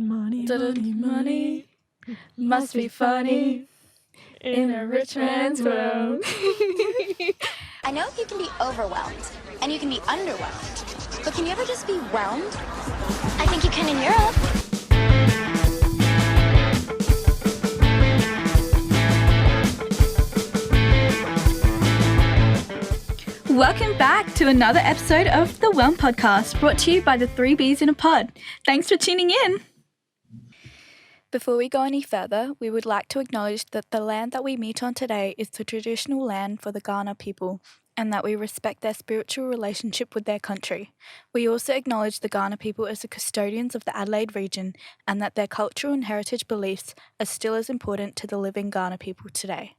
Money, money, money must be funny in a rich man's world. I know you can be overwhelmed and you can be underwhelmed, but can you ever just be whelmed? I think you can in Europe. Welcome back to another episode of the Whelmed podcast, brought to you by the 3 Bs in a Pod. Thanks for tuning in. Before we go any further, we would like to acknowledge that the land that we meet on today is the traditional land for the Kaurna people, and that we respect their spiritual relationship with their country. We also acknowledge the Kaurna people as the custodians of the Adelaide region, and that their cultural and heritage beliefs are still as important to the living Kaurna people today.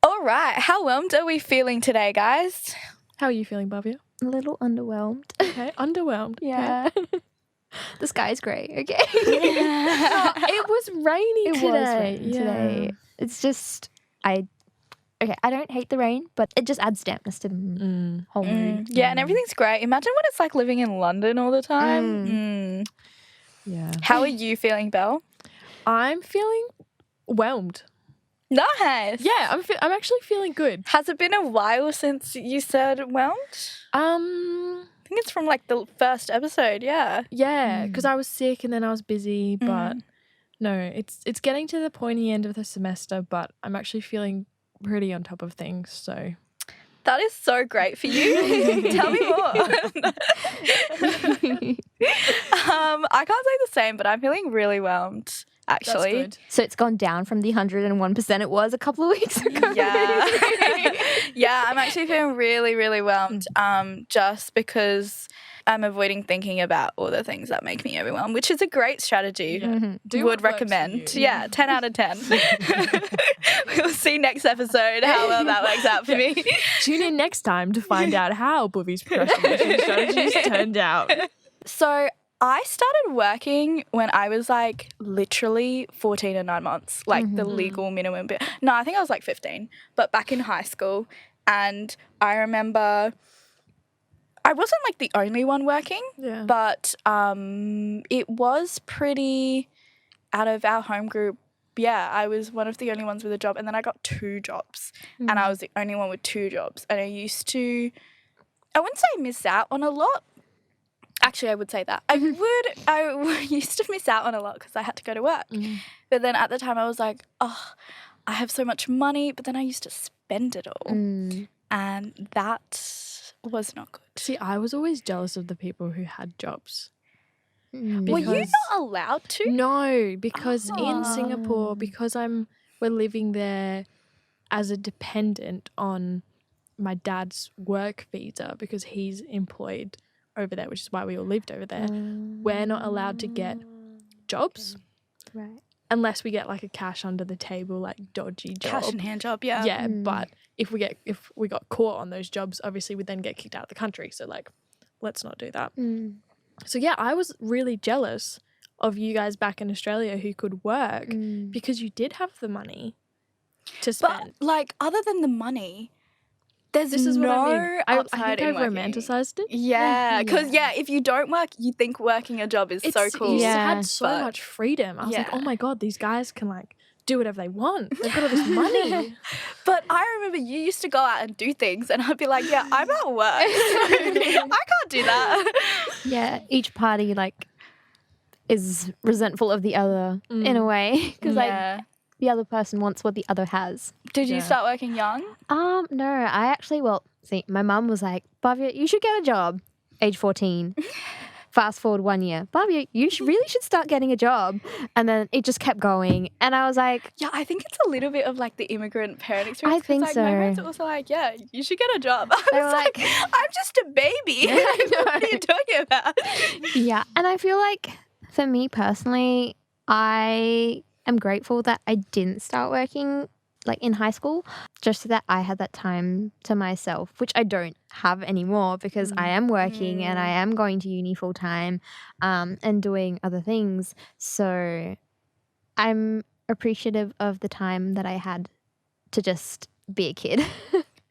All right, how whelmed are we feeling today, guys? How are you feeling, Bhavya? A little underwhelmed. Okay, underwhelmed. Yeah. The sky's grey, okay? It was rainy It today. was rain today. It's just, I don't hate the rain, but it just adds dampness to the whole mood. Yeah, and everything's great. Imagine what it's like living in London all the time. Yeah. How are you feeling, Belle? I'm feeling whelmed. Nice. Yeah, I'm actually feeling good. Has it been a while since you said whelmed? I think it's from like the first episode, yeah. Yeah, because I was sick and then I was busy, but no, it's getting to the pointy end of the semester, but I'm actually feeling pretty on top of things, so. That is so great for you. Tell me more. I can't say the same, but I'm feeling really whelmed, actually. That's good. So it's gone down from the 101% it was a couple of weeks ago. Yeah. Yeah, I'm actually feeling really, really whelmed, just because I'm avoiding thinking about all the things that make me overwhelmed, which is a great strategy. Yeah. Do Would what works for recommend. you. Yeah, 10 out of 10. We'll see next episode how well that works out for me. Tune in next time to find out how Boovy's procrastination strategies turned out. So I started working when I was like literally 14 and 9 months, like the legal minimum. No, I think I was like 15, but back in high school. And I remember I wasn't like the only one working, but it was pretty out of our home group. Yeah, I was one of the only ones with a job, and then I got 2 jobs, and I was the only one with 2 jobs. And I wouldn't say miss out on a lot. Actually, I would say that. I used to miss out on a lot because I had to go to work. But then at the time I was like, oh, I have so much money, but then I used to spend it all. And that was not good. See, I was always jealous of the people who had jobs. Were you not allowed to? No, because in Singapore, because we're living there as a dependent on my dad's work visa because he's employed over there, which is why we all lived over there. We're not allowed to get jobs. Right. Unless we get like a cash under the table, like dodgy job. Cash in hand job, yeah. Yeah, but if we got caught on those jobs, obviously we'd then get kicked out of the country. So like, let's not do that. So yeah, I was really jealous of you guys back in Australia who could work because you did have the money to spend. But like, other than the money, there's This is no what I mean. I upside think in I've working. romanticized it. Yeah, because if you don't work, you think working a job is so cool. You Yeah. had so much freedom. I was like, Yeah. oh my God, these guys can like do whatever they want. They've got all this money. But I remember you used to go out and do things, and I'd be like, yeah, I'm at work. I can't do that. Yeah, each party like is resentful of the other in a way because like the other person wants what the other has. Did you start working young? No, I actually, my mum was like, Bhavya, you should get a job, age 14. Fast forward 1 year, Bhavya, you really should start getting a job. And then it just kept going. And I was like, Yeah, I think it's a little bit of like the immigrant parent experience. I 'cause, think like, so. My parents are also like, yeah, you should get a job. I They was were like, I'm just a baby. What are you talking about? yeah. And I feel like for me personally, I am grateful that I didn't start working like in high school, just so that I had that time to myself, which I don't have anymore because I am working and I am going to uni full time and doing other things. So I'm appreciative of the time that I had to just be a kid.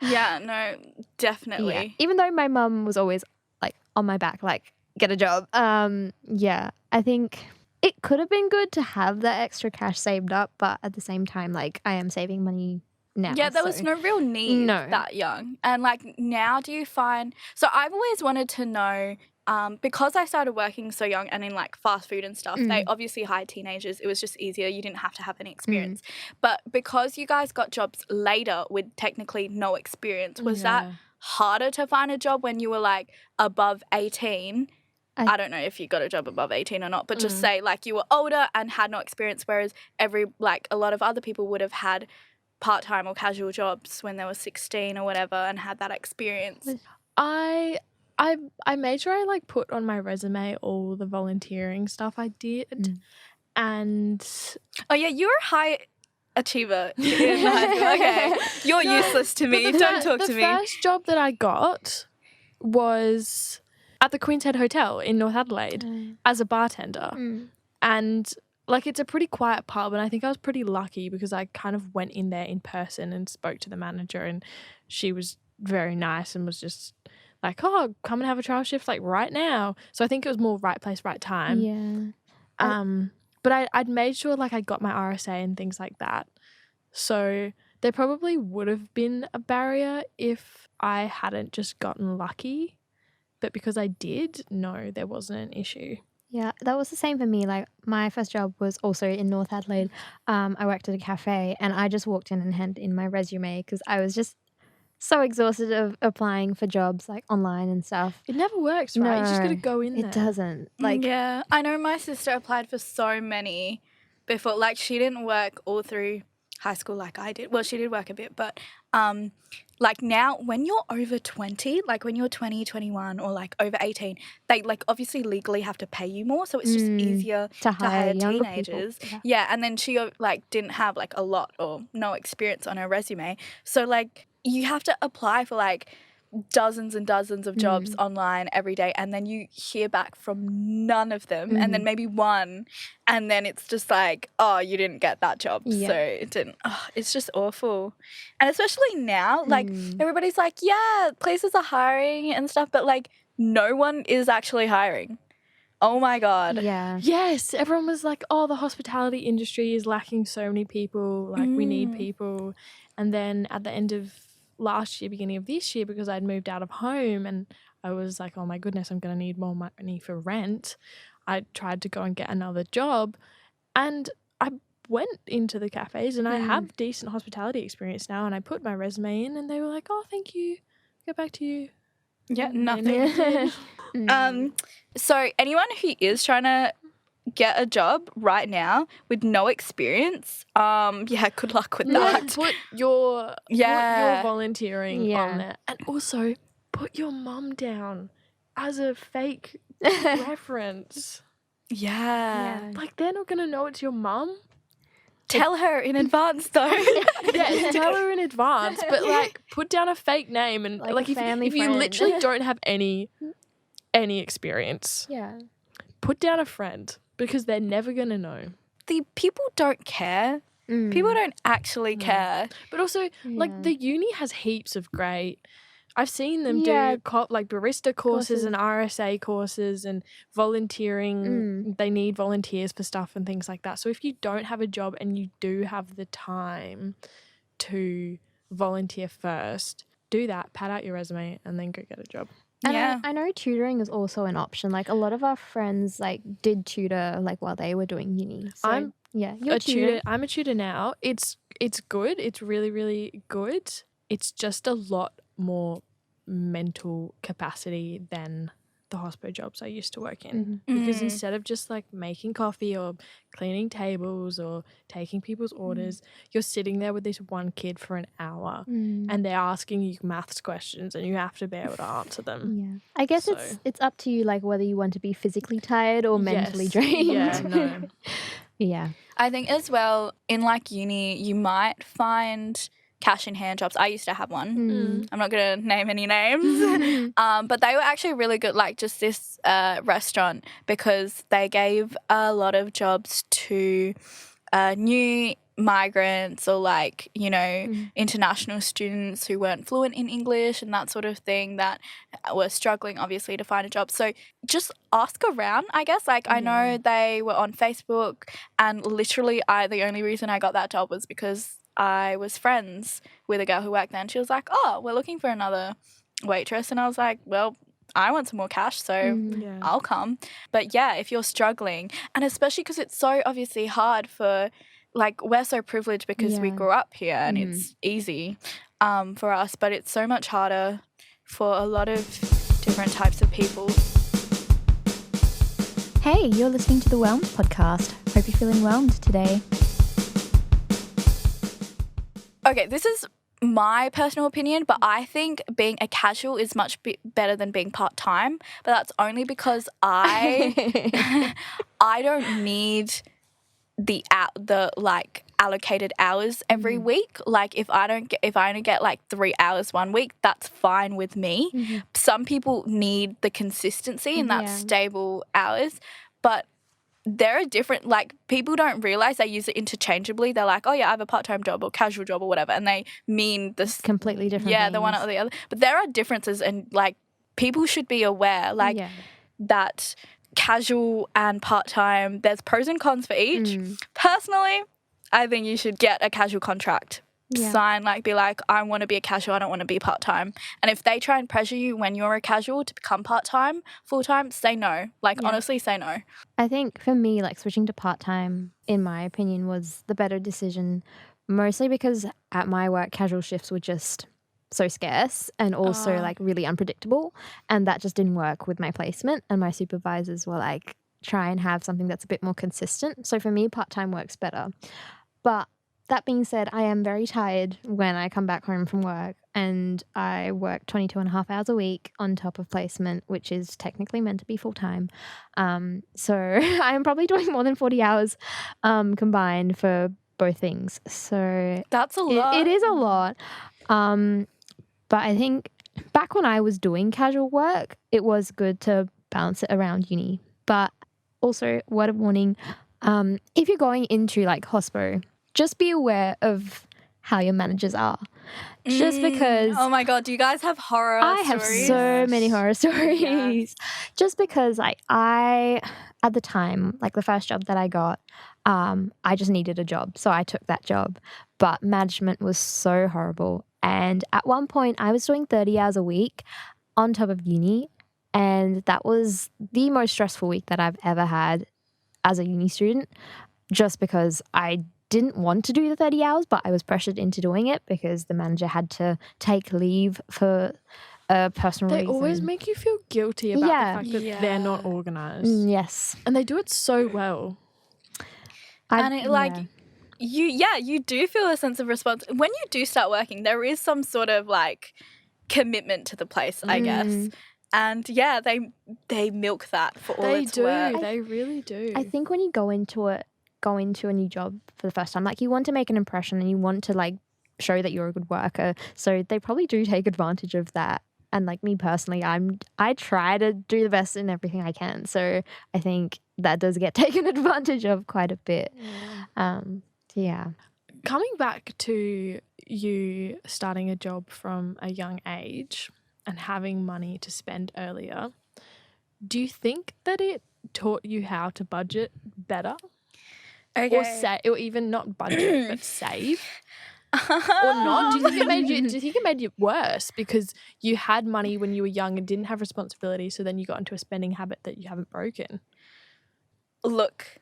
Yeah, no, definitely. Yeah. Even though my mum was always like on my back, like, get a job. Yeah, I think it could have been good to have that extra cash saved up, but at the same time, like, I am saving money now. Yeah, there was so- no real need No. that young. And like now do you find, so I've always wanted to know, because I started working so young and in like fast food and stuff, they obviously hired teenagers. It was just easier. You didn't have to have any experience. But because you guys got jobs later with technically no experience, was that harder to find a job when you were like above 18? I don't know if you got a job above 18 or not, but just say like you were older and had no experience, whereas a lot of other people would have had part-time or casual jobs when they were 16 or whatever and had that experience. I made sure I like put on my resume all the volunteering stuff I did, and Oh yeah, you're a high achiever in high school. Okay, you're useless to me. Don't talk to me. The first job that I got was at the Queen's Head Hotel in North Adelaide as a bartender, and like it's a pretty quiet pub, and I think I was pretty lucky because I kind of went in there in person and spoke to the manager, and she was very nice and was just like, oh, come and have a trial shift like right now. So I think it was more right place, right time. Yeah. But I'd made sure like I got my RSA and things like that. So there probably would have been a barrier if I hadn't just gotten lucky. But because I did, no, there wasn't an issue. Yeah, that was the same for me. Like, my first job was also in North Adelaide. I worked at a cafe, and I just walked in and handed in my resume because I was just so exhausted of applying for jobs like online and stuff. It never works, right? You just got to No, go in there. It doesn't. Like, yeah, I know my sister applied for so many before. Like, she didn't work all through high school like I did. Well, she did work a bit, but like now when you're over 20, like when you're 20, 21 or like over 18, they like obviously legally have to pay you more, so it's just easier to hire younger teenagers. people. Yeah, and then she like didn't have like a lot or no experience on her resume. So like you have to apply for like dozens and dozens of jobs online every day, and then you hear back from none of them, and then maybe one, and then it's just like, oh, you didn't get that job, so it didn't. Oh, it's just awful. And especially now, like everybody's like, yeah, places are hiring and stuff, but like no one is actually hiring. Oh my God. Yeah. Yes, everyone was like, oh, the hospitality industry is lacking so many people, like we need people. And then at the end of last year, beginning of this year, because I'd moved out of home and I was like, oh my goodness, I'm going to need more money for rent, I tried to go and get another job, and I went into the cafes and I have decent hospitality experience now, and I put my resume in and they were like, oh, thank you, get back to you. Yeah, And they nothing. never did. So anyone who is trying to get a job right now with no experience, yeah, good luck with that. Put your volunteering Yeah. on there, and also put your mum down as a fake reference. Yeah. Like, they're not gonna know it's your mum. Tell her in advance though. Yes, tell her in advance, but like put down a fake name, and Like like a if family you friend. literally don't have any experience, Yeah. put down a friend, because they're never gonna know. The people don't care. People don't actually care. But also, like, the uni has heaps of great. I've seen them Yeah. do like barista courses and RSA courses and volunteering. They need volunteers for stuff and things like that. So if you don't have a job and you do have the time to volunteer first, do that, pad out your resume, and then go get a job. And Yeah. I know tutoring is also an option. Like, a lot of our friends like did tutor like while they were doing uni. So, you're a tutor. I'm a tutor now. It's good. It's really, really good. It's just a lot more mental capacity than the hospo jobs I used to work in, because instead of just like making coffee or cleaning tables or taking people's orders, you're sitting there with this one kid for an hour and they're asking you maths questions and you have to be able to answer them. Yeah. I guess So- it's up to you, like, whether you want to be physically tired or mentally drained. Yeah, no. Yeah. I think as well in like uni you might find cash in hand jobs. I used to have one. I'm not going to name any names. But they were actually really good, like just this restaurant, because they gave a lot of jobs to new migrants or like, you know, international students who weren't fluent in English and that sort of thing that were struggling obviously to find a job. So just ask around, I guess. Like I know they were on Facebook, and literally the only reason I got that job was because I was friends with a girl who worked there, and she was like, oh, we're looking for another waitress. And I was like, well, I want some more cash, so I'll come. But yeah, if you're struggling, and especially because it's so obviously hard for, like, we're so privileged because we grew up here and it's easy for us, but it's so much harder for a lot of different types of people. Hey, you're listening to the Whelmed podcast. Hope you're feeling whelmed today. Okay, this is my personal opinion, but I think being a casual is much better than being part-time, but that's only because I don't need the like allocated hours every week. Like if I only get like 3 hours one week, that's fine with me. Some people need the consistency and that stable hours, but there are different, like, people don't realize they use it interchangeably. They're like, oh yeah, I have a part-time job or casual job or whatever, and they mean this completely different things. The one or the other. But there are differences, and like people should be aware that casual and part-time, there's pros and cons for each. Personally, I think you should get a casual contract. Sign, like, be like, I want to be a casual, I don't want to be part-time. And if they try and pressure you when you're a casual to become part-time, full-time, say no. Like, honestly, say no. I think for me, like, switching to part-time, in my opinion, was the better decision, mostly because at my work, casual shifts were just so scarce and also like really unpredictable, and that just didn't work with my placement, and my supervisors were like, try and have something that's a bit more consistent. So for me, part-time works better. But that being said, I am very tired when I come back home from work, and I work 22 and a half hours a week on top of placement, which is technically meant to be full-time. So I am probably doing more than 40 hours combined for both things. So that's a lot. It is a lot. But I think back when I was doing casual work, it was good to balance it around uni. But also, word of warning, if you're going into like hospo, just be aware of how your managers are. Just because... Oh my God, do you guys have horror stories? I have so many horror stories. Yes. Just because I, at the time, like the first job that I got, I just needed a job. So I took that job. But management was so horrible. And at one point, I was doing 30 hours a week on top of uni. And that was the most stressful week that I've ever had as a uni student, just because I didn't want to do the 30 hours, but I was pressured into doing it because the manager had to take leave for a personal reason. They always make you feel guilty about the fact that they're not organised. Yes. And they do it so well. You do feel a sense of responsibility. When you do start working, there is some sort of like commitment to the place, I guess. And yeah, they milk that for all its worth. They really do. I think when you go into a new job for the first time, like, you want to make an impression and you want to like show that you're a good worker. So they probably do take advantage of that. And like me personally, I try to do the best in everything I can. So I think that does get taken advantage of quite a bit. Yeah. Coming back to you starting a job from a young age and having money to spend earlier, do you think that it taught you how to budget better? Okay. Or even not budget, but save? Or not? Do you think it made you worse because you had money when you were young and didn't have responsibility, so then you got into a spending habit that you haven't broken? Look,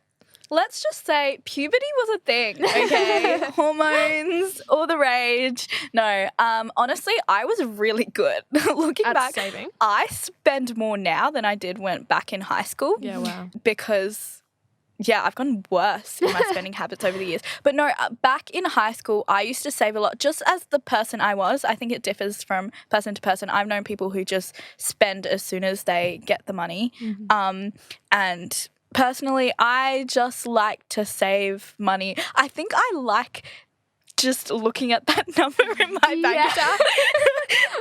let's just say puberty was a thing, okay? Hormones, all the rage. No, honestly, I was really good. Looking back, saving. I spend more now than I did when back in high school. Yeah, wow. Because... yeah, I've gotten worse in my spending habits over the years. But no, back in high school, I used to save a lot just as the person I was. I think it differs from person to person. I've known people who just spend as soon as they get the money. And personally, I just like to save money. I think I like just looking at that number in my bank account.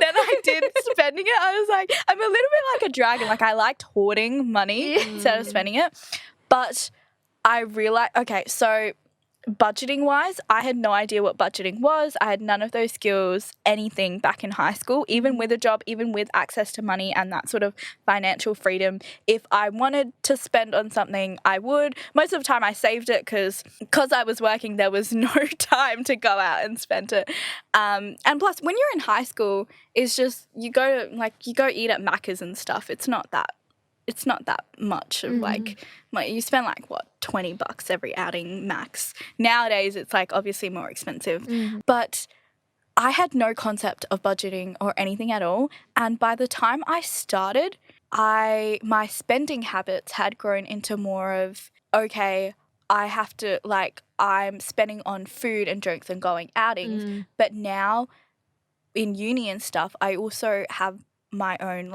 Then I did spending it. I was like, I'm a little bit like a dragon. Like, I liked hoarding money instead of spending it. But... I realized, okay, so budgeting wise, I had no idea what budgeting was. I had none of those skills, anything back in high school, even with a job, even with access to money and that sort of financial freedom. If I wanted to spend on something, I would. Most of the time I saved it because I was working, there was no time to go out and spend it. And plus, when you're in high school, it's just you go eat at Macca's and stuff. It's not that much of like you spend like what $20 every outing max. Nowadays it's like obviously more expensive, but I had no concept of budgeting or anything at all. And by the time I started, my spending habits had grown into more of, okay, I have to I'm spending on food and drinks and going outings. But now in uni and stuff, I also have my own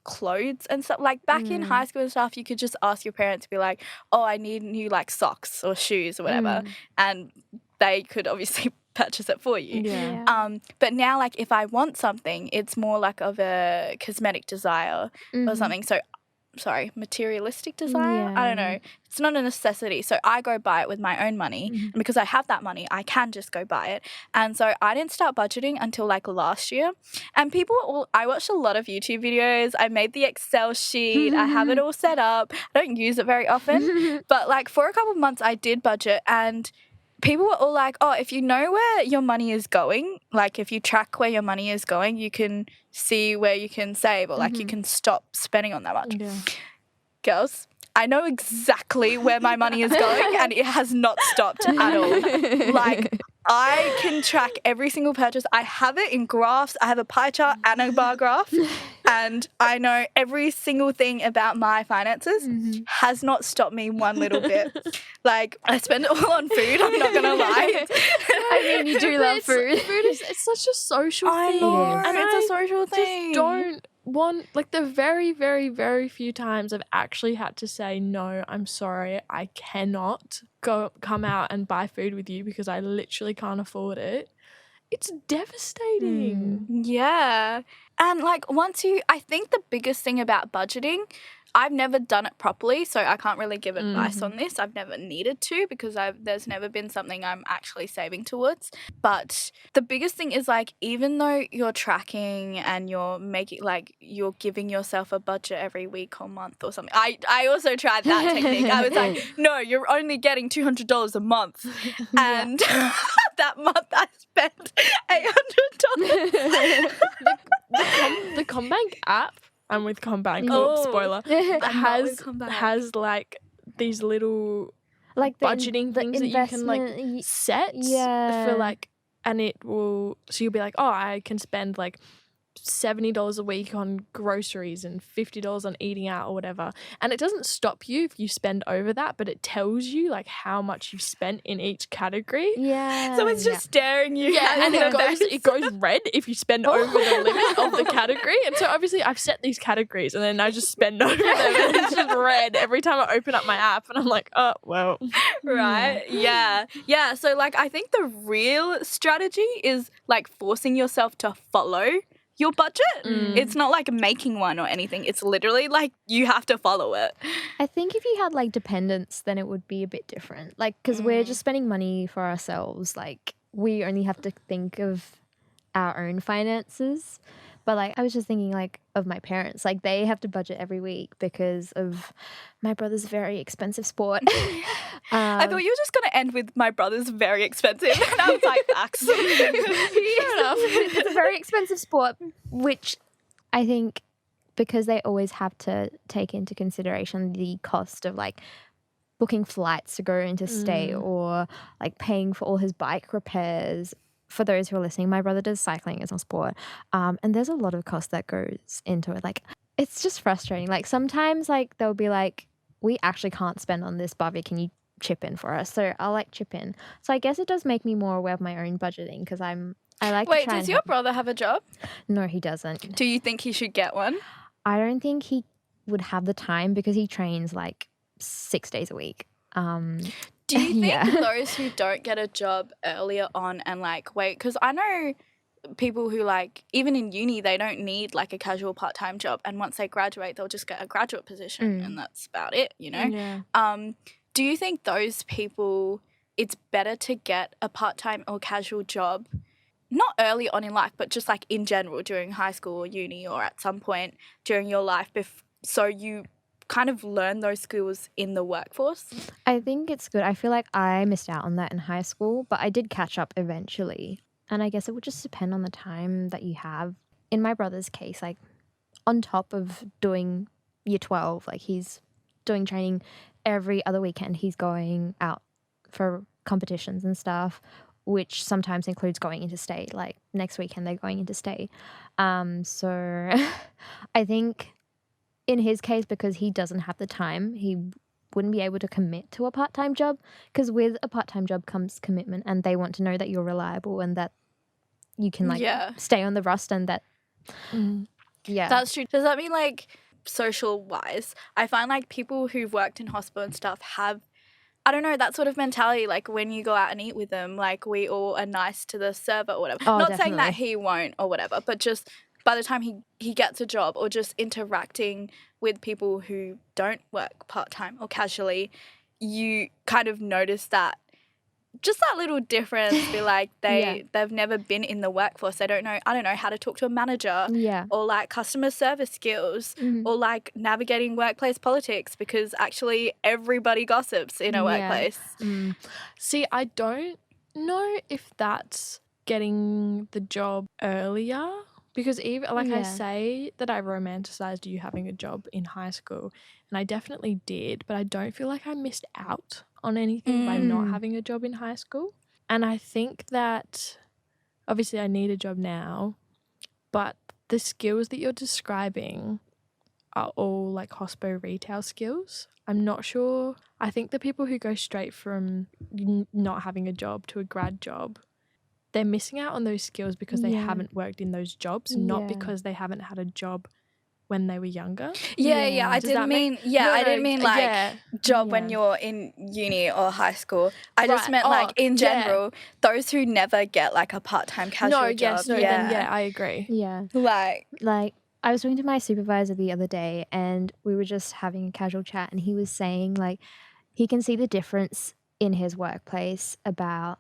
clothes and stuff. Like back in high school and stuff, you could just ask your parents to be like, oh, I need new socks or shoes or whatever, and they could obviously purchase it for you. But now if I want something, it's more of a cosmetic desire or something. So materialistic desire. I don't know. It's not a necessity. So I go buy it with my own money. And because I have that money, I can just go buy it. And so I didn't start budgeting until last year. And I watched a lot of YouTube videos. I made the Excel sheet. I have it all set up. I don't use it very often. But for a couple of months, I did budget, and people were all like, oh, if you know where your money is going, if you track where your money is going, you can see where you can save or you can stop spending on that much. Yeah. Girls, I know exactly where my money is going and it has not stopped at all. I can track every single purchase. I have it in graphs. I have a pie chart and a bar graph, and I know every single thing about my finances. Has not stopped me one little bit. I spend it all on food, I'm not going to lie. I mean, you do love food. Food is such a social thing. I know, and it's a social thing. Just don't want, the very, very, very few times I've actually had to say, no, I'm sorry, I cannot come out and buy food with you because I literally can't afford it. It's devastating. Yeah. And I think the biggest thing about budgeting, I've never done it properly, so I can't really give advice on this. I've never needed to because there's never been something I'm actually saving towards. But the biggest thing is even though you're tracking and you're making you're giving yourself a budget every week or month or something. I also tried that technique. I was like, no, you're only getting $200 a month, and that month I spent $800. The CommBank app. I'm with CommBank. Spoiler. has these little budgeting things that you can set for and it will. So you'll be like, oh, I can spend $70 a week on groceries and $50 on eating out or whatever, and it doesn't stop you if you spend over that, but it tells you how much you've spent in each category. So it's just staring you. And it goes red if you spend over the limit of the category. And so obviously I've set these categories and then I just spend over them and it's just red every time I open up my app, and I'm like, oh well. Right. Yeah. So I think the real strategy is forcing yourself to follow your budget. It's not making one or anything. It's literally you have to follow it. I think if you had dependents, then it would be a bit different. Because we're just spending money for ourselves. We only have to think of our own finances. But I was just thinking of my parents. They have to budget every week because of my brother's very expensive sport. I thought you were just going to end with my brother's very expensive. And I was like, facts. Fair enough. It's a very expensive sport, which I think because they always have to take into consideration the cost of booking flights to go interstate or paying for all his bike repairs. For those who are listening, my brother does cycling as a sport, and there's a lot of cost that goes into it. It's just frustrating. Sometimes they'll be we actually can't spend on this, Bobby, can you chip in for us? So I'll chip in. So I guess it does make me more aware of my own budgeting because I like Wait, to try does your brother have a job? No, he doesn't. Do you think he should get one? I don't think he would have the time because he trains 6 days a week. Do you think those who don't get a job earlier on and wait, because I know people who even in uni they don't need a casual part-time job, and once they graduate they'll just get a graduate position and that's about it, you know? Do you think those people it's better to get a part-time or casual job, not early on in life, but just like in general during high school or uni or at some point during your life, so you kind of learn those skills in the workforce. I think it's good. I feel like I missed out on that in high school, but I did catch up eventually. And I guess it would just depend on the time that you have. In my brother's case, like on top of doing year 12, like he's doing training every other weekend. He's going out for competitions and stuff, which sometimes includes going interstate. Like next weekend, they're going interstate. So I think in his case, because he doesn't have the time, he wouldn't be able to commit to a part-time job, because with a part-time job comes commitment, and they want to know that you're reliable and that you can like stay on the rust and that That's true. Does that mean like social wise, I find like people who've worked in hospital and stuff have, I don't know, that sort of mentality, like when you go out and eat with them, like we all are nice to the server or whatever. Oh, Not definitely. saying that he won't or whatever, but just by the time he gets a job or just interacting with people who don't work part-time or casually, you kind of notice that, just that little difference, be like they've never been in the workforce. They don't know, I don't know, how to talk to a manager or like customer service skills or like navigating workplace politics, because actually everybody gossips in a workplace. See, I don't know if that's getting the job earlier, because even like I say that I romanticized you having a job in high school, and I definitely did, but I don't feel like I missed out on anything by not having a job in high school. And I think that obviously I need a job now, but the skills that you're describing are all like hospo retail skills. I'm not sure. I think the people who go straight from not having a job to a grad job, they're missing out on those skills because they haven't worked in those jobs, not because they haven't had a job when they were younger. I didn't mean like job when you're in uni or high school. I just meant like in general, those who never get like a part-time casual job. Then I agree. Like I was talking to my supervisor the other day, and we were just having a casual chat, and he was saying like he can see the difference in his workplace about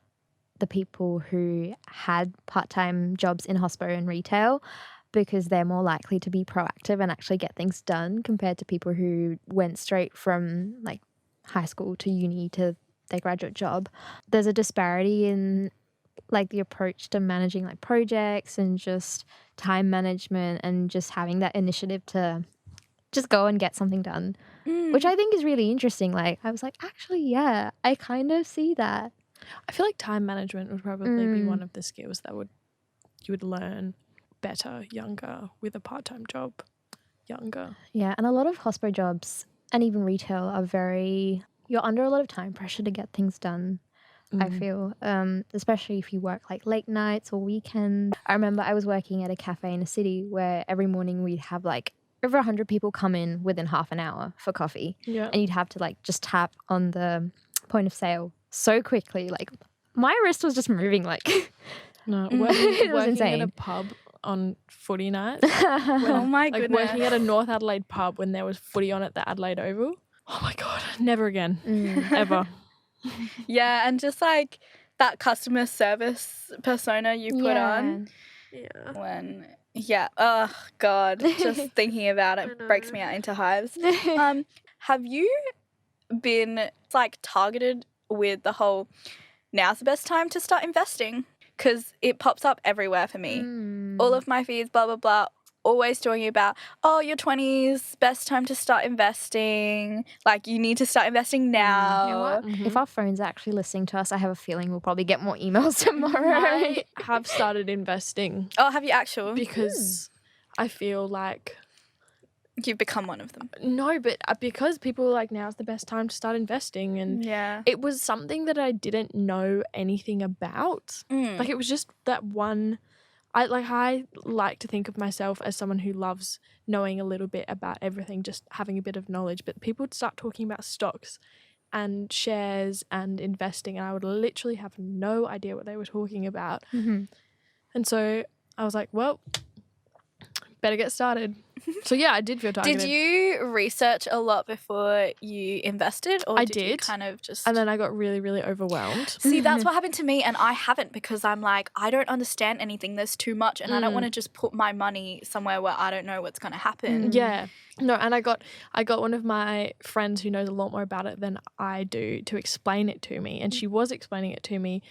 the people who had part-time jobs in hospo and retail, because they're more likely to be proactive and actually get things done compared to people who went straight from like high school to uni to their graduate job. There's a disparity in like the approach to managing like projects and just time management and just having that initiative to just go and get something done, which I think is really interesting. Like I was like, actually, I kind of see that. I feel like time management would probably be one of the skills that you would learn better younger with a part-time job younger. Yeah, and a lot of hospo jobs and even retail are you're under a lot of time pressure to get things done. I feel, especially if you work like late nights or weekends. I remember I was working at a cafe in a city where every morning we'd have like over 100 people come in within half an hour for coffee. Yeah. And you'd have to like just tap on the point of sale so quickly. Like my wrist was just moving like... No, it was working insane. at a pub on footy nights. Oh my goodness. Working at a North Adelaide pub when there was footy on at the Adelaide Oval. Oh my God, never again. Ever. Yeah, and just like that customer service persona you put on. Yeah. Oh God, just thinking about it breaks me out into hives. Have you been like targeted with the whole now's the best time to start investing? Because it pops up everywhere for me. All of my feeds, blah, blah, blah, always talking about, your 20s, best time to start investing. Like, you need to start investing now. You know what? If our phones are actually listening to us, I have a feeling we'll probably get more emails tomorrow. I have started investing. Oh, have you actually? Because I feel like... You've become one of them. No, but because people were like, now's the best time to start investing. And it was something that I didn't know anything about. Like, it was just that one... I like to think of myself as someone who loves knowing a little bit about everything, just having a bit of knowledge. But people would start talking about stocks and shares and investing, and I would literally have no idea what they were talking about. And so I was like, well... better get started. So yeah, I did feel targeted. Did you research a lot before you invested, or I did you did. kind of just? And then I got really, really overwhelmed. See, that's what happened to me, and I haven't, because I'm like, I don't understand anything. There's too much, and I don't want to just put my money somewhere where I don't know what's going to happen. Yeah. No, and I got one of my friends who knows a lot more about it than I do to explain it to me, and she was explaining it to me,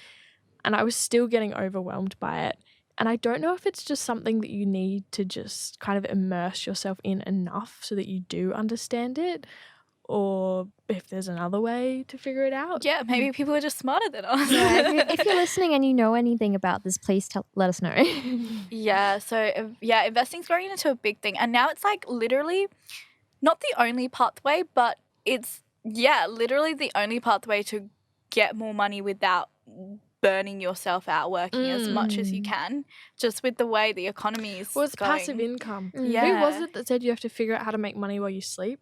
and I was still getting overwhelmed by it. And I don't know if it's just something that you need to just kind of immerse yourself in enough so that you do understand it, or if there's another way to figure it out. Yeah, maybe people are just smarter than us. Yeah, if you're listening and you know anything about this, please let us know. Yeah, so yeah, investing's growing into a big thing. And now it's like literally not the only pathway, but it's, literally the only pathway to get more money without burning yourself out working as much as you can, just with the way the economy is Well, it's going. passive income. Yeah. Who was it that said you have to figure out how to make money while you sleep?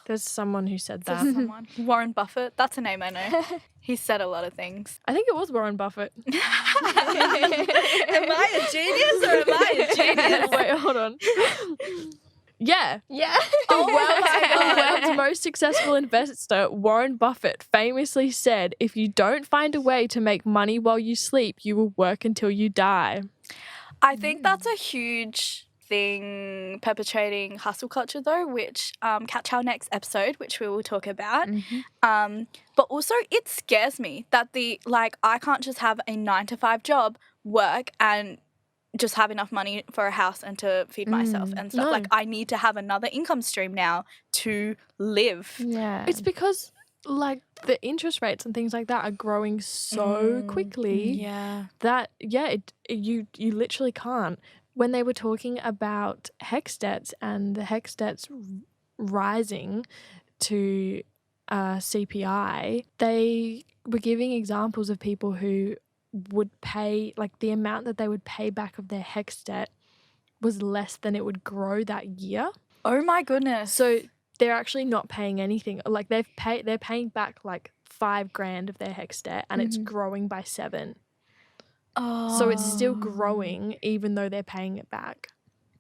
There's someone who said that. Someone. Warren Buffett. That's a name I know. He said a lot of things. I think it was Warren Buffett. Am I a genius or am I a genius? Wait, hold on. Yeah. Yeah. The world's most successful investor, Warren Buffett, famously said, if you don't find a way to make money while you sleep, you will work until you die. I think that's a huge thing perpetuating hustle culture, though, which catch our next episode, which we will talk about. But also it scares me that I can't just have a 9-to-5 job, work, and just have enough money for a house and to feed myself and stuff. No. Like, I need to have another income stream now to live. Yeah. It's because like the interest rates and things like that are growing so quickly that you literally can't. When they were talking about HECS debts and the HECS debts rising to CPI, they were giving examples of people who would pay, like the amount that they would pay back of their HECS debt was less than it would grow that year. Oh my goodness. So they're actually not paying anything. Like they're paying back like $5,000 of their HECS debt, and it's growing by 7. Oh. So it's still growing even though they're paying it back.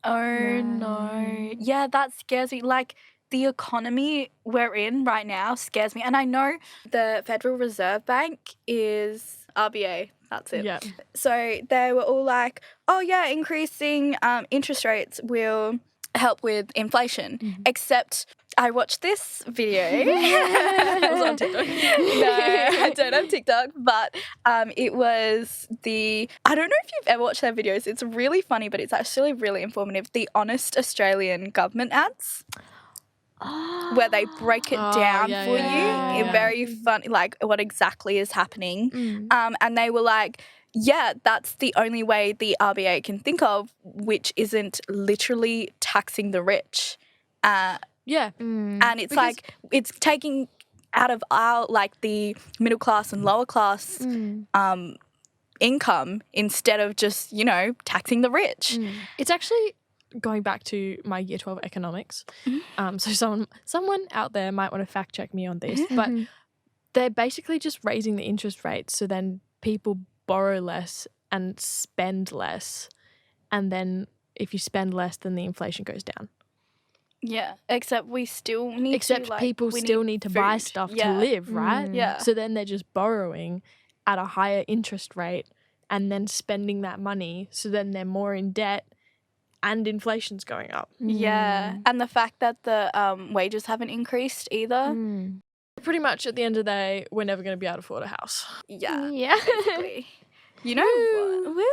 Oh no. Yeah, that scares me. Like, the economy we're in right now scares me. And I know the Federal Reserve Bank is RBA. That's it. Yeah. So they were all like, oh yeah, increasing interest rates will help with inflation. Except I watched this video. It was on TikTok. No, I don't have TikTok, but it was I don't know if you've ever watched their videos. It's really funny, but it's actually really informative. The Honest Australian government ads. Where they break it down for you in very funny, like what exactly is happening. And they were like, yeah, that's the only way the RBA can think of, which isn't literally taxing the rich. And it's like, it's taking out of our, like, the middle class and lower class income instead of just, taxing the rich. It's actually going back to my year 12 economics. So someone out there might want to fact check me on this, but they're basically just raising the interest rates so then people borrow less and spend less. And then if you spend less, then the inflation goes down. Yeah, except we still need people still need to buy stuff to live, right? Yeah. So then they're just borrowing at a higher interest rate and then spending that money. So then they're more in debt and inflation's going up. Yeah. And the fact that the wages haven't increased either. Pretty much at the end of the day, we're never going to be able to afford a house. Yeah. Yeah. Basically. You know what? Woo.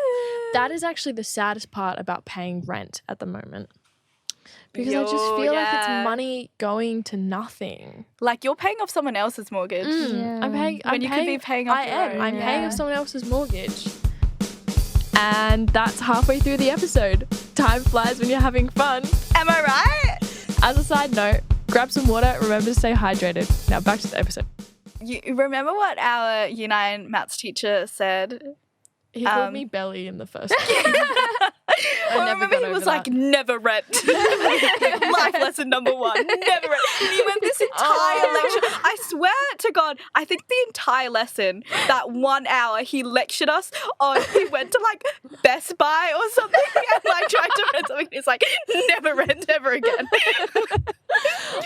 That is actually the saddest part about paying rent at the moment. Because I just feel like it's money going to nothing. Like, you're paying off someone else's morttage. I'm paying. When you could be paying off your own. I'm paying off someone else's mortgage. And that's halfway through the episode. Time flies when you're having fun. Am I right? As a side note, grab some water. Remember to stay hydrated. Now back to the episode. You remember what our Year 9 maths teacher said? He called me Belly in the first one. I remember he was like, never rent. Life lesson number 1, never rent. And he went this entire lecture. I swear to God, I think the entire lesson, that 1 hour, he lectured us on, he went to like Best Buy or something and like tried to rent something. He's like, never rent ever again.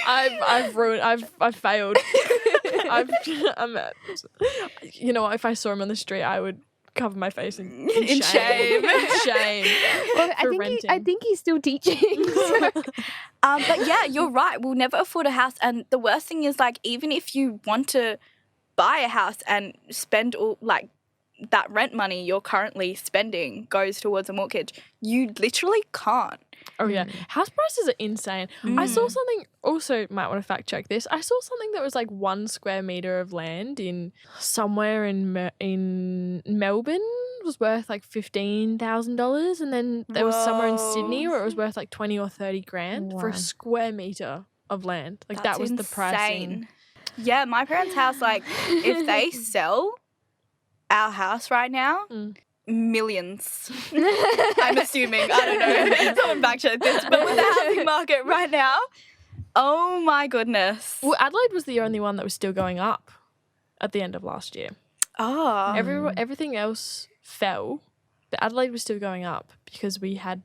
I've failed. You know what, if I saw him on the street, I would cover my face in shame. Shame. Well, I think he's still teaching. But yeah, you're right. We'll never afford a house. And the worst thing is, like, even if you want to buy a house and spend all, like, that rent money you're currently spending goes towards a mortgage, you literally can't. Oh, yeah. House prices are insane. I saw something, also might want to fact check this. I saw something that was like 1 square meter of land in somewhere in Melbourne was worth like $15,000. And then there was somewhere in Sydney where it was worth like 20 or 30 grand for a square meter of land. Like that was insane. the pricing. Yeah, my parents' house, like, if they sell our house right now, millions. I'm assuming. I don't know. Someone back check this. But with the housing market right now, oh my goodness. Well, Adelaide was the only one that was still going up at the end of last year. Oh. Everything else fell, but Adelaide was still going up because we had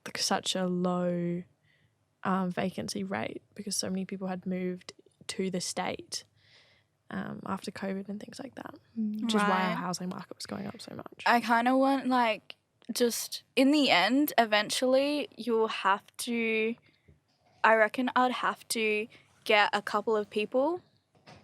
like such a low vacancy rate because so many people had moved to the state after COVID and things like that, which is why our housing market was going up so much. I kind of want, like, just in the end, eventually you'll have to, I reckon I'd have to get a couple of people,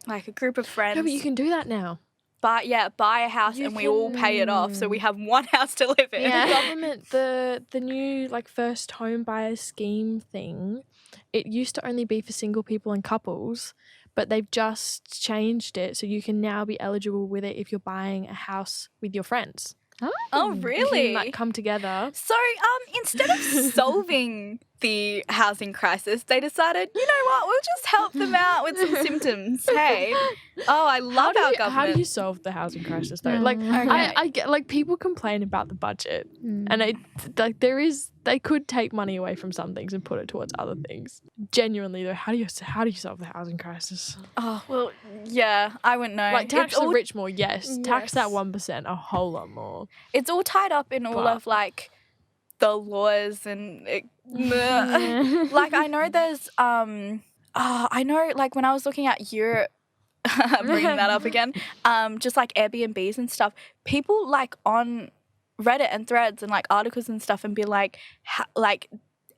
like a group of friends. No, but you can do that now. Buy a house and we all pay it off, so we have one house to live in. The government, the new like first home buyer scheme thing, it used to only be for single people and couples, but they've just changed it so you can now be eligible with it if you're buying a house with your friends. Oh, really? You can, like, come together. So, instead of solving the housing crisis, they decided, you know what, we'll just help them out with some symptoms. Hey, I love our government. How do you solve the housing crisis though? Like, I get, like, people complain about the budget, and they could take money away from some things and put it towards other things. Genuinely though, how do you solve the housing crisis? Oh, well, yeah, I wouldn't know. Like, tax the rich more, yes. Tax that 1% a whole lot more. It's all tied up in all of, like, the laws and like, I know there's I know, like, when I was looking at Europe, bringing that up again, just like Airbnbs and stuff, people, like, on Reddit and threads and, like, articles and stuff and be like,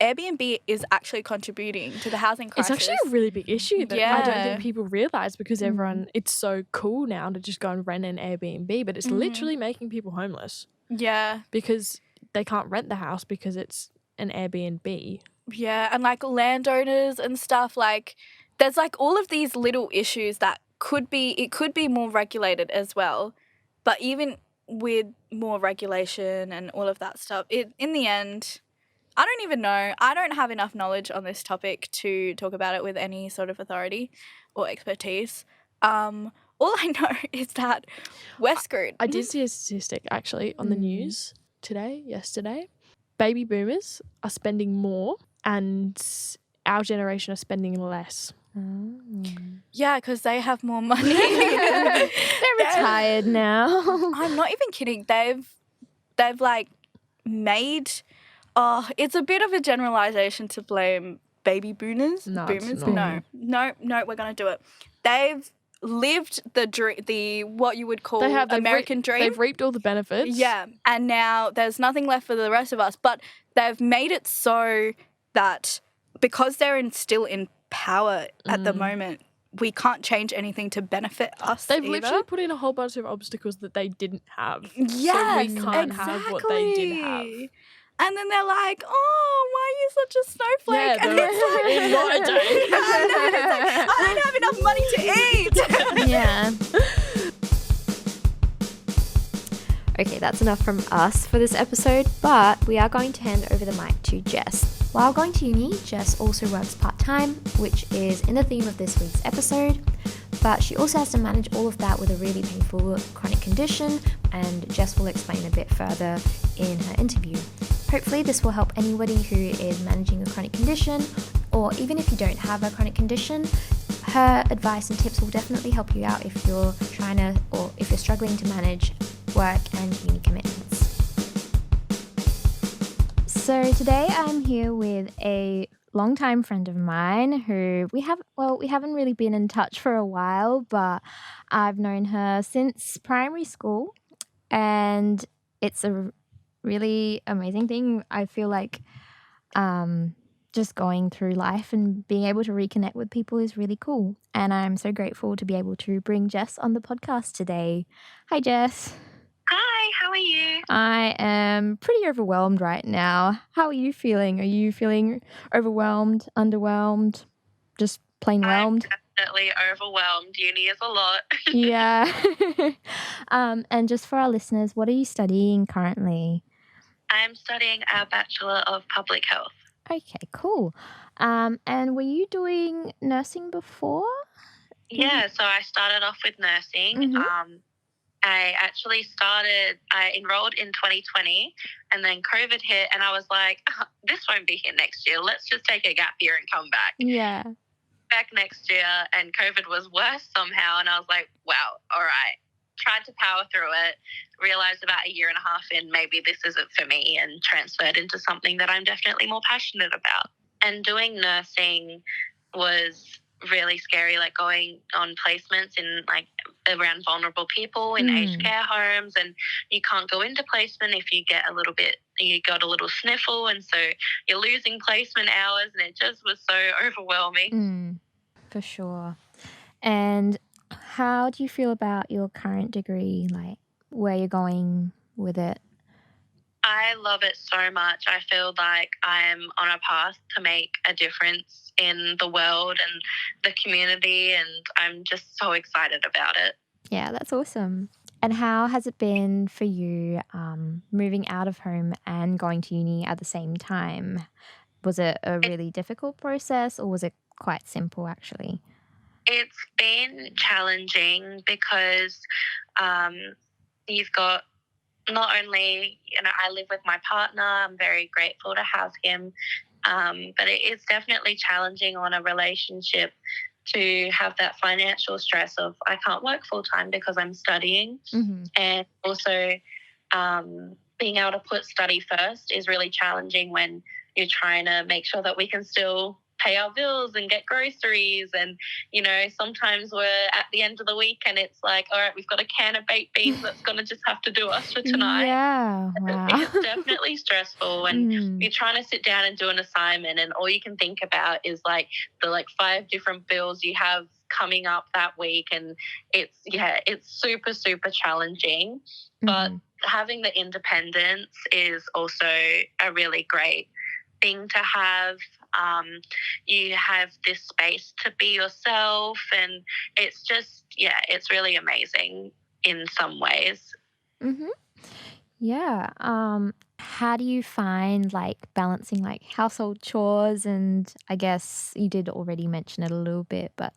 Airbnb is actually contributing to the housing crisis. It's actually a really big issue that I don't think people realise because everyone, it's so cool now to just go and rent an Airbnb, but it's literally making people homeless. Yeah. Because they can't rent the house because it's an Airbnb. Yeah, and, like, landowners and stuff, like, there's, like, all of these little issues that could be more regulated as well. But even with more regulation and all of that stuff, in the end, I don't even know. I don't have enough knowledge on this topic to talk about it with any sort of authority or expertise. All I know is that we're screwed. I did see a statistic actually on the news yesterday. Baby boomers are spending more and our generation are spending less. Yeah, because they have more money. They're retired now. I'm not even kidding. They've like made. Oh, it's a bit of a generalization to blame baby boomers. No, boomers. it's not. No, we're gonna do it. They've lived the what you would call American dream. They've reaped all the benefits. Yeah, and now there's nothing left for the rest of us. But they've made it so that because they're still in power at the moment, we can't change anything to benefit us. They've literally put in a whole bunch of obstacles that they didn't have. Yes, so we can't have what they did have. And then they're like, oh, why are you such a snowflake? Yeah, and it's like, what a day. I don't have enough money to eat. Yeah. Okay, that's enough from us for this episode, but we are going to hand over the mic to Jess. While going to uni, Jess also works part-time, which is in the theme of this week's episode, but she also has to manage all of that with a really painful chronic condition, and Jess will explain a bit further in her interview. Hopefully this will help anybody who is managing a chronic condition, or even if you don't have a chronic condition. Her advice and tips will definitely help you out if you're if you're struggling to manage work and uni commitments. So today I'm here with a longtime friend of mine who we haven't really been in touch for a while, but I've known her since primary school, and it's a really amazing thing. I feel like just going through life and being able to reconnect with people is really cool. And I'm so grateful to be able to bring Jess on the podcast today. Hi, Jess. Hi, how are you? I am pretty overwhelmed right now. How are you feeling? Are you feeling overwhelmed, underwhelmed, just plain whelmed? I'm definitely overwhelmed. Uni is a lot. Yeah. And just for our listeners, what are you studying currently? I'm studying a Bachelor of Public Health. Okay, cool. And were you doing nursing before? Yeah, so I started off with nursing. Mhm. I enrolled in 2020 and then COVID hit and I was like, this won't be here next year. Let's just take a gap year and come back. Yeah. Back next year and COVID was worse somehow. And I was like, wow, all right. Tried to power through it, realized about a year and a half in, maybe this isn't for me, and transferred into something that I'm definitely more passionate about. And doing nursing was really scary, like going on placements in like around vulnerable people in aged care homes, and you can't go into placement if you got a little sniffle, and so you're losing placement hours, and it just was so overwhelming. For sure. And how do you feel about your current degree, like where you're going with it? I love it so much. I feel like I'm on a path to make a difference in the world and the community, and I'm just so excited about it. Yeah, that's awesome. And how has it been for you moving out of home and going to uni at the same time? Was it a really difficult process, or was it quite simple actually? It's been challenging because you've got not only, I live with my partner, I'm very grateful to have him, but it is definitely challenging on a relationship to have that financial stress of I can't work full time because I'm studying. And also being able to put study first is really challenging when you're trying to make sure that we can still pay our bills and get groceries. And, sometimes we're at the end of the week and it's like, all right, we've got a can of baked beans that's going to just have to do us for tonight. Yeah, wow. It's definitely stressful when you're trying to sit down and do an assignment and all you can think about is like the 5 different bills you have coming up that week. And it's super, super challenging. But having the independence is also a really great thing to have. You have this space to be yourself, and it's just, it's really amazing in some ways. Yeah. How do you find balancing household chores, and I guess you did already mention it a little bit, but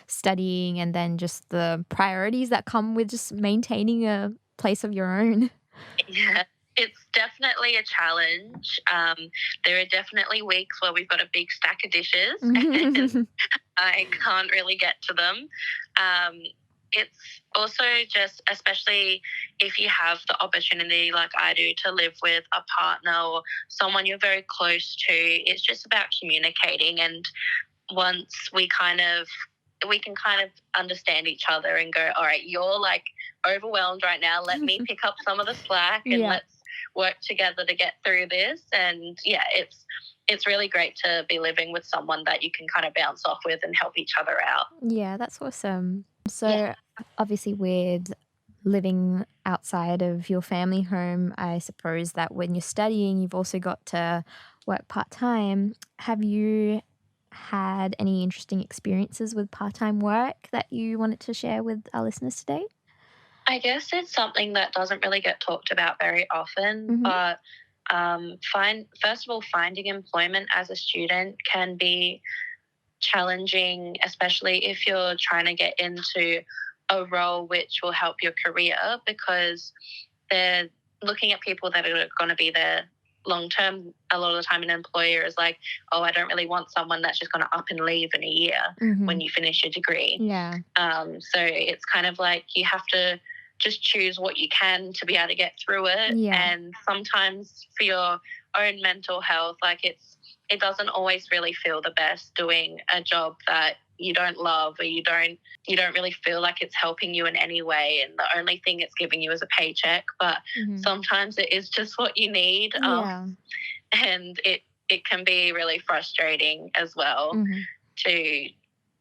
studying and then just the priorities that come with just maintaining a place of your own? Yeah. It's definitely a challenge. There are definitely weeks where we've got a big stack of dishes and I can't really get to them. It's also just, especially if you have the opportunity like I do to live with a partner or someone you're very close to, it's just about communicating. And once we can kind of understand each other and go, all right, you're overwhelmed right now. Let me pick up some of the slack and let's work together to get through this. And it's really great to be living with someone that you can kind of bounce off with and help each other out. Yeah, that's awesome. So obviously with living outside of your family home, I suppose that when you're studying, you've also got to work part-time. Have you had any interesting experiences with part-time work that you wanted to share with our listeners today? I guess it's something that doesn't really get talked about very often, but first of all, finding employment as a student can be challenging, especially if you're trying to get into a role which will help your career, because they're looking at people that are going to be there long term, a lot of the time an employer is like, oh, I don't really want someone that's just going to up and leave in a year when you finish your degree. Yeah. So it's kind of like you have to just choose what you can to be able to get through it. Yeah. And sometimes for your own mental health, like it doesn't always really feel the best doing a job that you don't love, or you don't really feel like it's helping you in any way, and the only thing it's giving you is a paycheck. But sometimes it is just what you need. And it can be really frustrating as well to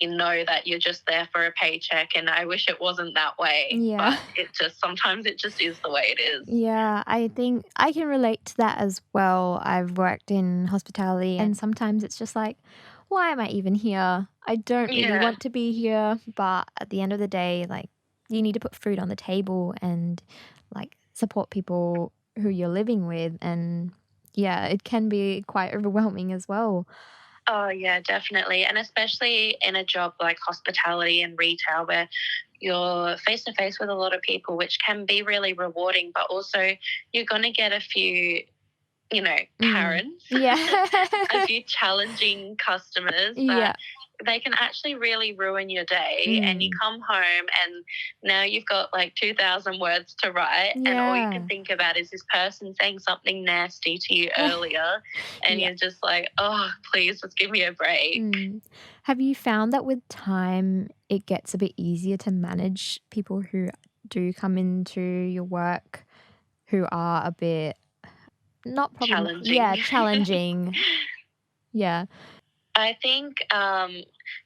know that you're just there for a paycheck, and I wish it wasn't that way. Yeah. But sometimes it just is the way it is. Yeah, I think I can relate to that as well. I've worked in hospitality, and sometimes it's just like, why am I even here? I don't really want to be here. But at the end of the day, like, you need to put food on the table and like support people who you're living with. And yeah, it can be quite overwhelming as well. Oh, yeah, definitely. And especially in a job like hospitality and retail, where you're face to face with a lot of people, which can be really rewarding, but also you're going to get a few, Karens, a few challenging customers that they can actually really ruin your day. And you come home and now you've got like 2,000 words to write, and all you can think about is this person saying something nasty to you earlier, and you're just like, oh, please just give me a break. Have you found that with time it gets a bit easier to manage people who do come into your work who are a bit challenging? Yeah, challenging. Yeah. I think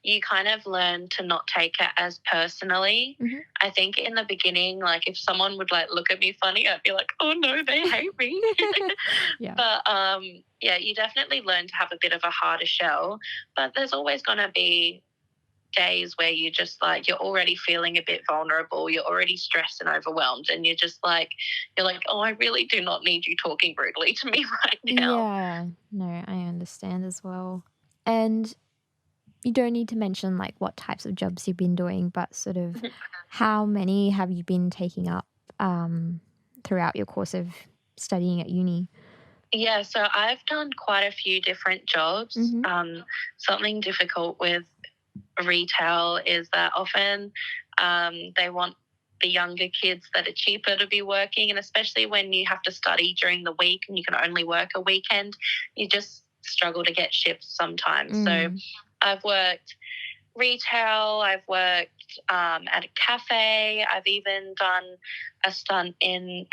you kind of learn to not take it as personally. I think in the beginning, like if someone would like look at me funny, I'd be like, oh no, they hate me. But you definitely learn to have a bit of a harder shell. But there's always going to be days where you just like, you're already feeling a bit vulnerable, you're already stressed and overwhelmed, and you're like, oh, I really do not need you talking brutally to me right now. Yeah, no, I understand as well. And you don't need to mention like what types of jobs you've been doing, but sort of how many have you been taking up throughout your course of studying at uni? Yeah, so I've done quite a few different jobs. Something difficult with retail is that often they want the younger kids that are cheaper to be working, and especially when you have to study during the week and you can only work a weekend, you just struggle to get shifts sometimes. So I've worked retail, I've worked at a cafe, I've even done a stunt in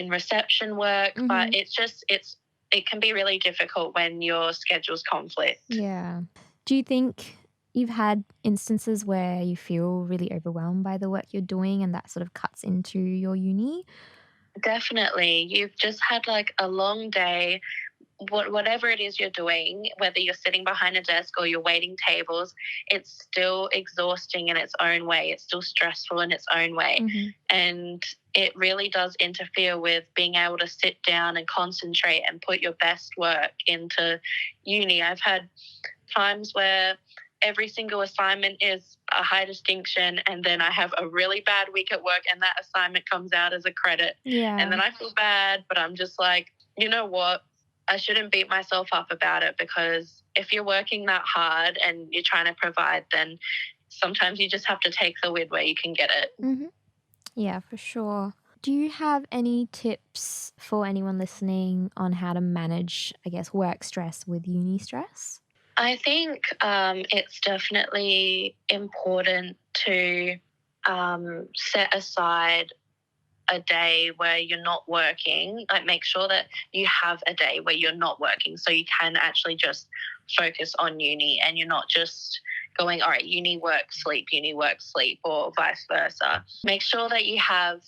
reception work, but it can be really difficult when your schedules conflict. Yeah. Do you think you've had instances where you feel really overwhelmed by the work you're doing and that sort of cuts into your uni? Definitely. You've just had like a long day, whatever it is you're doing, whether you're sitting behind a desk or you're waiting tables, it's still exhausting in its own way. It's still stressful in its own way. And it really does interfere with being able to sit down and concentrate and put your best work into uni. I've had times where every single assignment is a high distinction, and then I have a really bad week at work and that assignment comes out as a credit. And then I feel bad, but I'm just like, you know what? I shouldn't beat myself up about it, because if you're working that hard and you're trying to provide, then sometimes you just have to take the win where you can get it. Yeah, for sure. Do you have any tips for anyone listening on how to manage, I guess, work stress with uni stress? I think it's definitely important to set aside a day where you're not working. Like, make sure that you have a day where you're not working, so you can actually just focus on uni, and you're not just going, all right, uni, work, sleep, or vice versa. Make sure that you have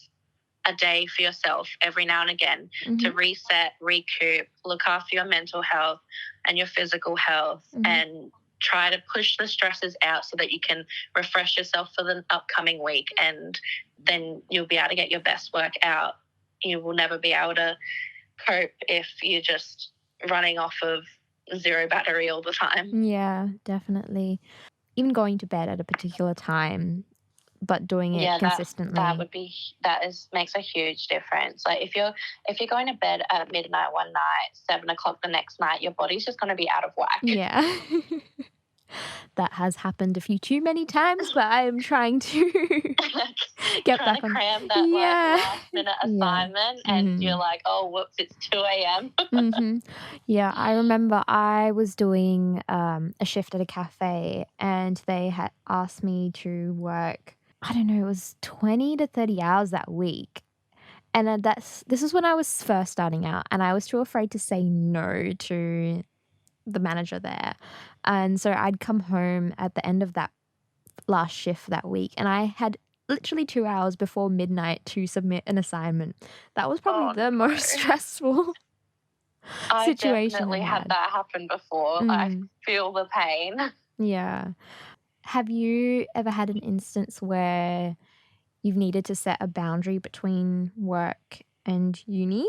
a day for yourself every now and again to reset, recoup, look after your mental health and your physical health, and try to push the stresses out so that you can refresh yourself for the upcoming week, and then you'll be able to get your best work out. You will never be able to cope if you're just running off of zero battery all the time. Yeah, definitely. Even going to bed at a particular time but doing it consistently. Makes a huge difference. Like if you're going to bed at midnight one night, 7 o'clock the next night, your body's just going to be out of whack. Yeah. That has happened a few too many times, but I am trying to get back on. Cram that last minute assignment, and you're like, oh, whoops, it's 2 a.m. Yeah, I remember I was doing a shift at a cafe, and they had asked me to work, I don't know, it was 20 to 30 hours that week. And this is when I was first starting out, and I was too afraid to say no to the manager there. And so I'd come home at the end of that last shift that week, and I had literally 2 hours before midnight to submit an assignment. That was probably the most stressful situation. I've definitely had that happen before. I feel the pain. Yeah. Have you ever had an instance where you've needed to set a boundary between work and uni?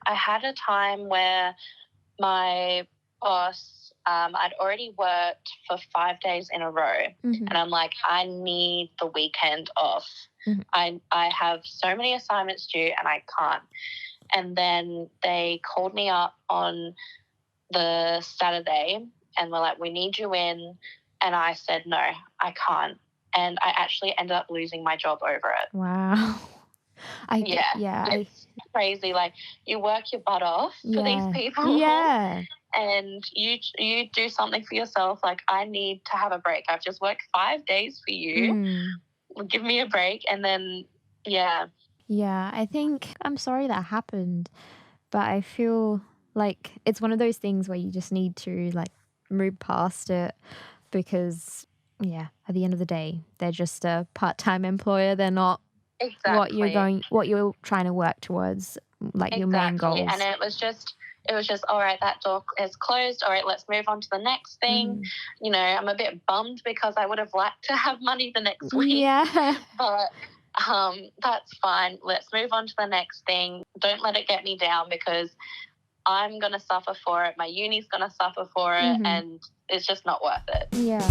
I had a time where my boss, I'd already worked for 5 days in a row, and I'm like, I need the weekend off. I have so many assignments due and I can't. And then they called me up on the Saturday and were like, we need you in. And I said, no, I can't. And I actually ended up losing my job over it. Wow. It's crazy. Like, you work your butt off for these people. Yeah. And you do something for yourself. Like, I need to have a break. I've just worked 5 days for you. Give me a break. And then, Yeah, I think I'm sorry that happened, but I feel like it's one of those things where you just need to like move past it, because at the end of the day, they're just a part-time employer. They're not what you're trying to work towards, like your main goals. And it was just, all right, that door is closed. All right, let's move on to the next thing. You know, I'm a bit bummed because I would have liked to have money the next week. Yeah. But that's fine. Let's move on to the next thing. Don't let it get me down, because I'm going to suffer for it. My uni's going to suffer for it, and it's just not worth it. Yeah.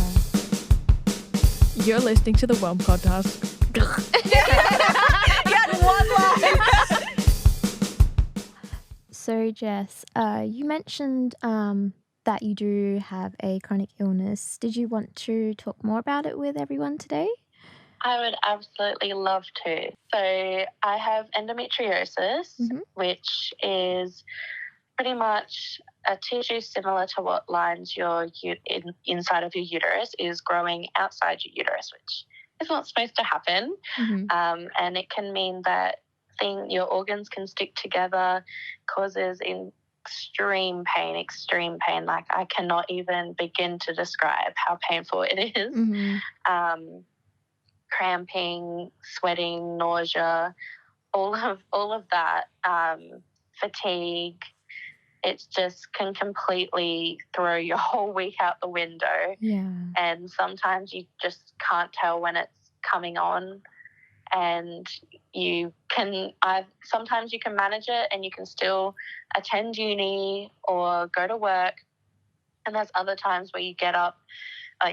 You're listening to the Whelmed podcast. You had one line. So, Jess, you mentioned that you do have a chronic illness. Did you want to talk more about it with everyone today? I would absolutely love to. So I have endometriosis, which is pretty much a tissue similar to what lines your inside of your uterus is growing outside your uterus, which is not supposed to happen. And it can mean that your organs can stick together, causes extreme pain. Like, I cannot even begin to describe how painful it is. Cramping, sweating, nausea, all of that, fatigue. It just can completely throw your whole week out the window. Yeah. And sometimes you just can't tell when it's coming on. And sometimes you can manage it and you can still attend uni or go to work. And there's other times where you get up,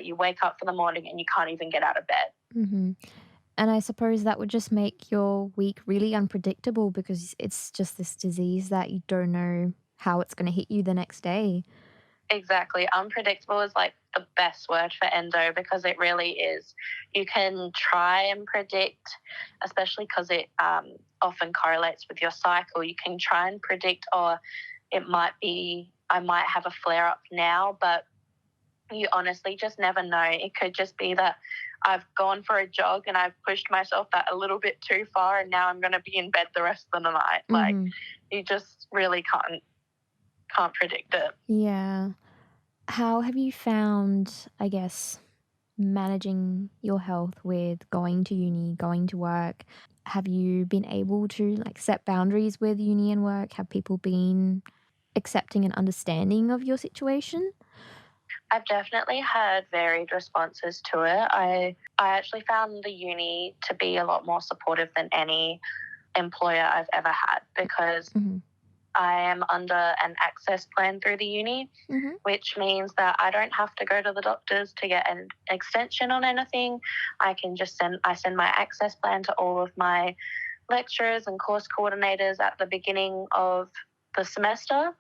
you wake up for the morning and you can't even get out of bed. And I suppose that would just make your week really unpredictable, because it's just this disease that you don't know how it's going to hit you the next day. Exactly. Unpredictable is like the best word for endo, because it really is. You can try and predict, especially because it often correlates with your cycle. You can try and predict, I might have a flare-up now, but you honestly just never know. It could just be that I've gone for a jog and I've pushed myself that a little bit too far, and now I'm going to be in bed the rest of the night. Like, you just really can't predict it. Yeah. How have you found, I guess, managing your health with going to uni, going to work? Have you been able to like set boundaries with uni and work? Have people been accepting and understanding of your situation? I've definitely had varied responses to it. I actually found the uni to be a lot more supportive than any employer I've ever had, because I am under an access plan through the uni, which means that I don't have to go to the doctors to get an extension on anything. I can just send my access plan to all of my lecturers and course coordinators at the beginning of the semester.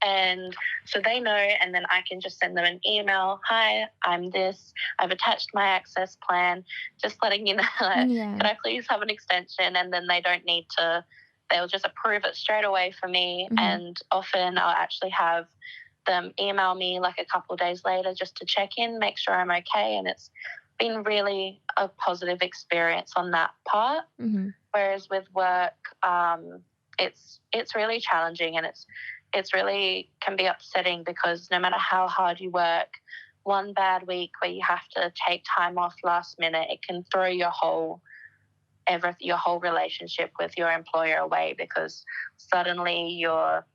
And so they know, and then I can just send them an email. Hi, I'm this. I've attached my access plan, just letting you know, can I please have an extension? And then they don't need to, they'll just approve it straight away for me. And often I'll actually have them email me like a couple of days later just to check in, make sure I'm okay. And it's been really a positive experience on that part. Whereas with work, it's really challenging, and it's really can be upsetting because no matter how hard you work, one bad week where you have to take time off last minute, it can throw your whole relationship with your employer away, because suddenly you're,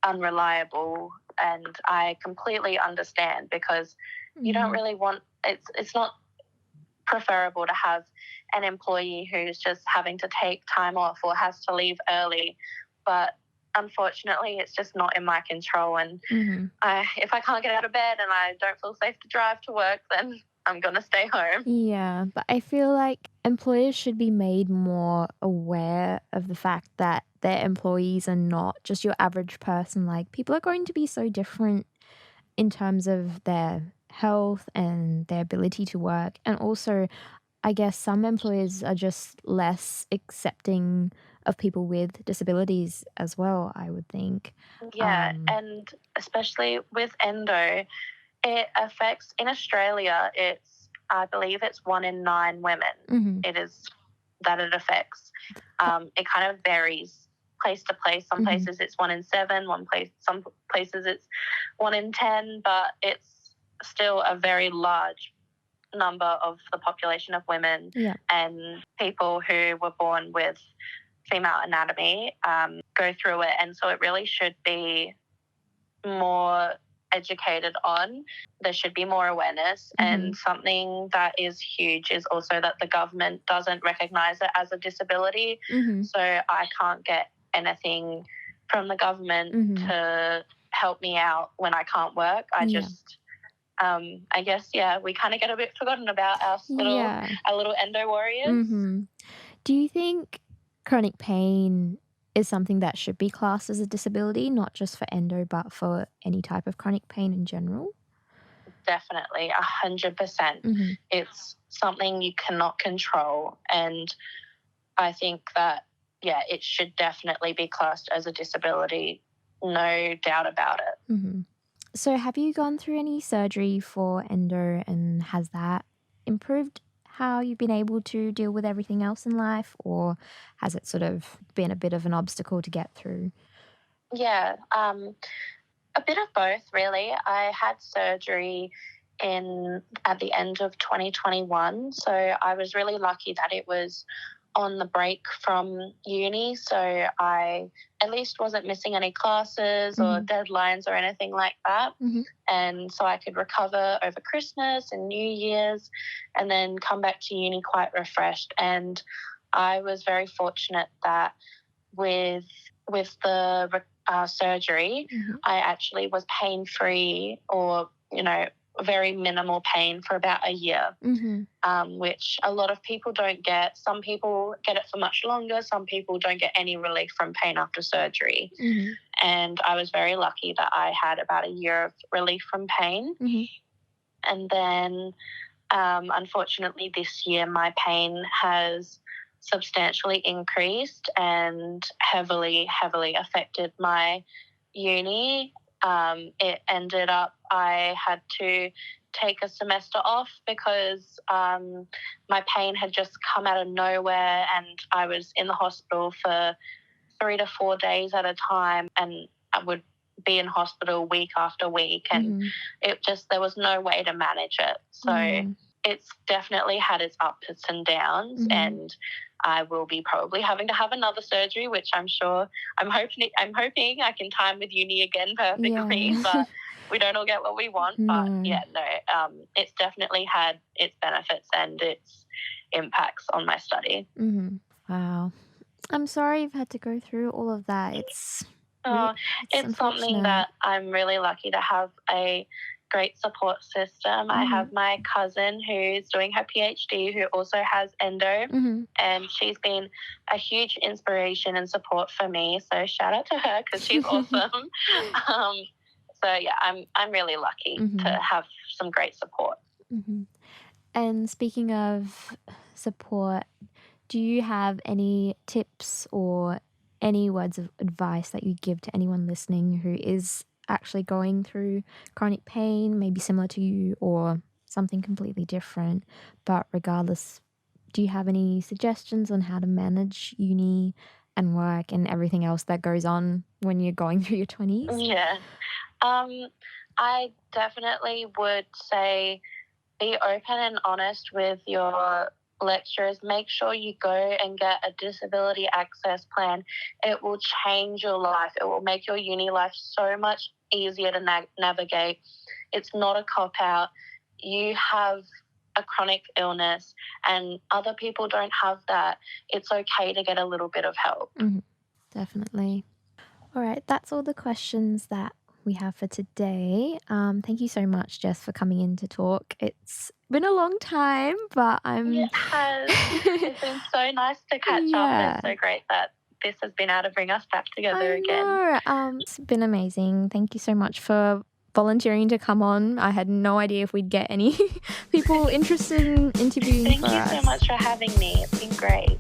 unreliable. And I completely understand, because you don't really want, it's not preferable to have an employee who's just having to take time off or has to leave early. But unfortunately, it's just not in my control. And if I can't get out of bed and I don't feel safe to drive to work, then I'm going to stay home. Yeah, but I feel like employers should be made more aware of the fact that their employees are not just your average person. Like, people are going to be so different in terms of their health and their ability to work. And also, I guess some employers are just less accepting of people with disabilities as well, I would think. Yeah, and especially with endo, it affects, in Australia, I believe it's 1 in 9 women. It is that it affects. It kind of varies place to place. Some places it's 1 in 7, some places it's 1 in 10, but it's still a very large number of the population of women and people who were born with female anatomy go through it. And so it really should be more educated on. There should be more awareness. And something that is huge is also that the government doesn't recognise it as a disability. So I can't get anything from the government to help me out when I can't work. I guess, we kind of get a bit forgotten about our little endo warriors. Do you think chronic pain is something that should be classed as a disability, not just for endo, but for any type of chronic pain in general? Definitely, 100%. It's something you cannot control. And I think that, it should definitely be classed as a disability. No doubt about it. So have you gone through any surgery for endo, and has that improved how you've been able to deal with everything else in life, or has it sort of been a bit of an obstacle to get through? Yeah, a bit of both, really. I had surgery at the end of 2021, so I was really lucky that it was on the break from uni, so I at least wasn't missing any classes or deadlines or anything like that. And so I could recover over Christmas and New Year's and then come back to uni quite refreshed. And I was very fortunate that with the surgery, I actually was pain-free, or, very minimal pain for about a year, which a lot of people don't get. Some people get it for much longer. Some people don't get any relief from pain after surgery. And I was very lucky that I had about a year of relief from pain. And then, unfortunately, this year my pain has substantially increased and heavily affected my uni. It ended up I had to take a semester off because my pain had just come out of nowhere, and I was in the hospital for 3 to 4 days at a time, and I would be in hospital week after week, and there was no way to manage it. So it's definitely had its ups and downs, and I will be probably having to have another surgery, which I'm hoping I can time with uni again perfectly, but we don't all get what we want. But it's definitely had its benefits and its impacts on my study. Wow. I'm sorry you've had to go through all of that. It's It's something that I'm really lucky to have a great support system. I have my cousin who's doing her PhD who also has endo, and she's been a huge inspiration and support for me. So shout out to her because she's awesome. So yeah, I'm really lucky to have some great support. And speaking of support, do you have any tips or any words of advice that you give to anyone listening who is actually going through chronic pain, maybe similar to you or something completely different? But regardless, do you have any suggestions on how to manage uni and work and everything else that goes on when you're going through your 20s? Yeah. I definitely would say be open and honest with your lecturers. Make sure you go and get a disability access plan. It will change your life. It will make your uni life so much easier to navigate. It's not a cop-out. You have a chronic illness and other people don't have that. It's okay to get a little bit of help. Definitely. All right, that's all the questions that we have for today. Thank you so much, Jess, for coming in to talk. It's been a long time, but It's been so nice to catch up. It's so great that this has been able to bring us back together again. It's been amazing. Thank you so much for volunteering to come on. I had no idea if we'd get any people interested in interviewing Thank you so much for having me. It's been great.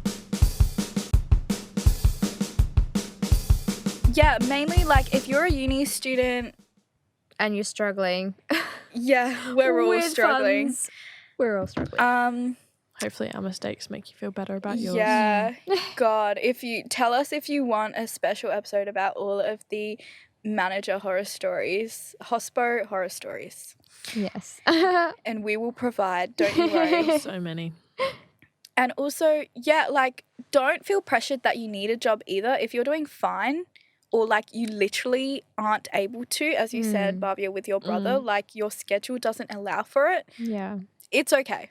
Yeah, mainly like if you're a uni student and you're struggling. We're all struggling. Funds. We're all struggling. Hopefully our mistakes make you feel better about yours. Yeah. God, if you tell us if you want a special episode about all of the manager horror stories, hospo horror stories. Yes. And we will provide, don't you worry. So many. And also, don't feel pressured that you need a job either. If you're doing fine or you literally aren't able to, as you said, Barbia, with your brother, your schedule doesn't allow for it. Yeah. It's okay.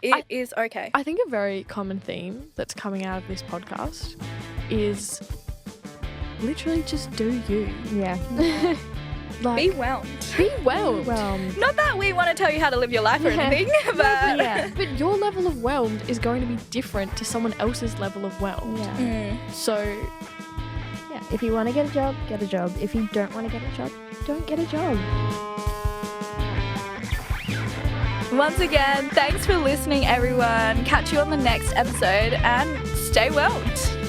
It is okay. I think a very common theme that's coming out of this podcast is literally just do you. Yeah. Be whelmed. Be whelmed. Not that we want to tell you how to live your life or anything, but... But your level of whelmed is going to be different to someone else's level of whelmed. Yeah. So... yeah, if you want to get a job, get a job. If you don't want to get a job, don't get a job. Once again, thanks for listening, everyone. Catch you on the next episode and stay whelmed.